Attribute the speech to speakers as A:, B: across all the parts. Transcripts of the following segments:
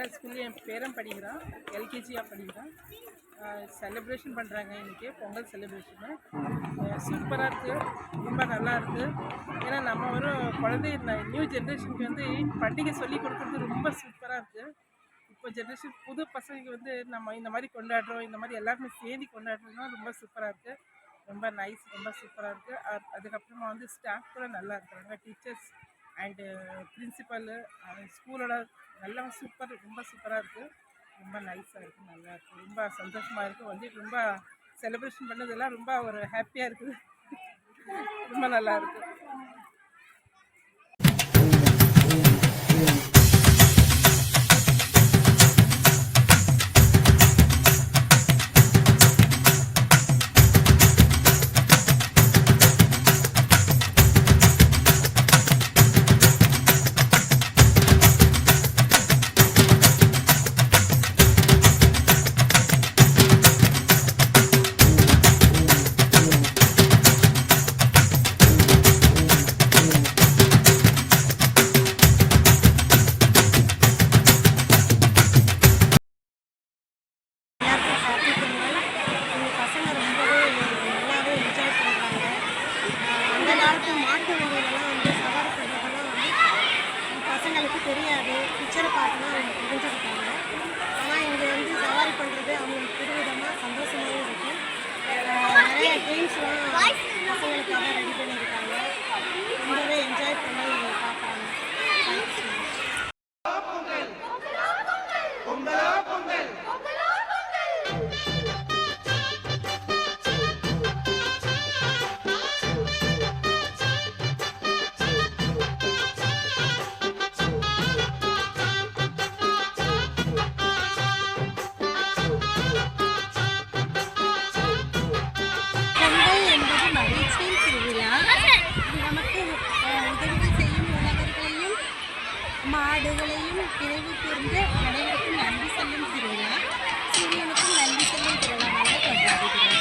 A: வேலை ஸ்கூல்ல என் பேரன் படிக்கிறான், எல்கேஜியாக படிக்கிறான். செலிப்ரேஷன் பண்ணுறாங்க இன்றைக்கி, பொங்கல் செலிப்ரேஷனு. சூப்பராக இருக்குது, ரொம்ப நல்லா இருக்குது. ஏன்னா நம்ம ஒரு குழந்தை நியூ ஜென்ரேஷனுக்கு வந்து பண்டிகை சொல்லி கொடுக்குறது ரொம்ப சூப்பராக இருக்குது. இப்போ ஜென்ரேஷன் புது பசங்களுக்கு வந்து நம்ம இந்த மாதிரி கொண்டாடுறோம், இந்த மாதிரி எல்லாருமே சேர்ந்து கொண்டாடுறோம்னா ரொம்ப சூப்பராக இருக்குது. ரொம்ப நைஸ், ரொம்ப சூப்பராக இருக்குது. அதுக்கப்புறமா வந்து ஸ்டாஃப் கூட நல்லா இருக்கிறாங்க, டீச்சர்ஸ் அண்டு பிரின்சிபல் ஸ்கூலோட நல்லா சூப்பர், ரொம்ப சூப்பராக இருக்குது. ரொம்ப நைஸாக இருக்குது, நல்லா இருக்குது, ரொம்ப சந்தோஷமாக இருக்குது. வந்து ரொம்ப செலிப்ரேஷன் பண்ணதெல்லாம் ரொம்ப ஒரு ஹாப்பியாக இருக்குது. ரொம்ப நல்லா இருக்குது.
B: தெரியாது, பிக்சரை பார்த்துனா அவங்க புரிஞ்சுக்கிட்டாங்க. ஆனால் இங்கே வந்து சவாரி பண்ணுறது அவங்களுக்கு புதுவிதமாக சந்தோஷமாகவும் இருக்கும். நிறைய கேம்ஸ்லாம் பசங்களுக்காக ரெடி பண்ணியிருக்காங்க. ரொம்பவே என்ஜாய் பண்ணி பார்க்குறாங்க. மாடுகளையும் பிறகு தீர்ந்து அனைவருக்கும் நன்றி சொல்லும் திருவிழா. சூரியனுக்கும் நன்றி சொல்லும் திருவிழாவாக கொண்டாடுகிறோம்.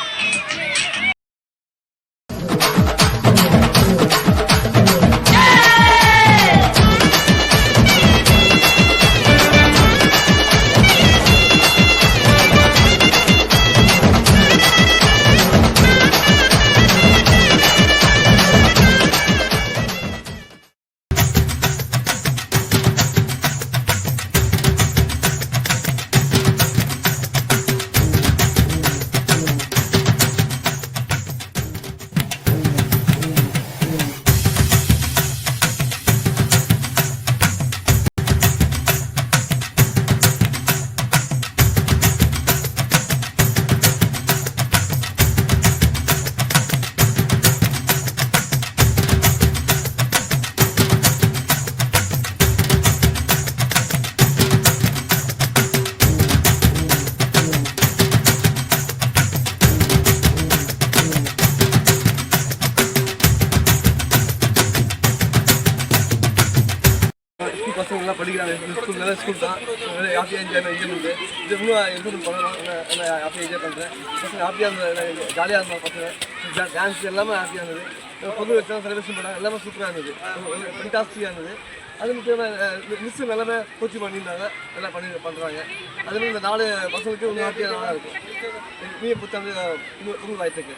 C: பசங்கள்லாம் படிக்கிறாங்க, ஸ்கூல் நல்ல ஸ்கூல் தான், ஹாப்பியாக என்ஜாய் பண்ணுறது. இது இன்னும் இம்ப்ரூவ் பண்ணலாம், நல்லா ஹாப்பியாக என்ஜாய் பண்ணுறேன். பசங்க ஹாப்பியாக இருந்தது, ஜாலியாக இருந்தாங்க பசங்க. டான்ஸ் எல்லாமே ஹாப்பியாக இருந்தது. பொது வச்சு செலிப்ரேஷன் பண்ணாங்க, எல்லாமே சூப்பராக இருந்தது, ஃபண்டாஸ்டிக்காக இருந்தது. அது முக்கியமாக மிஸ்ஸு எல்லாமே கோச்சிங் பண்ணியிருந்தாங்க, நல்லா பண்ணுறாங்க. அதுமாதிரி இந்த 4 பசங்களுக்கு இன்னும் ஹாப்பியாக நல்லா இருக்கும். நீ புத்தாண்டு இன்னும் வாழ்த்துக்கு.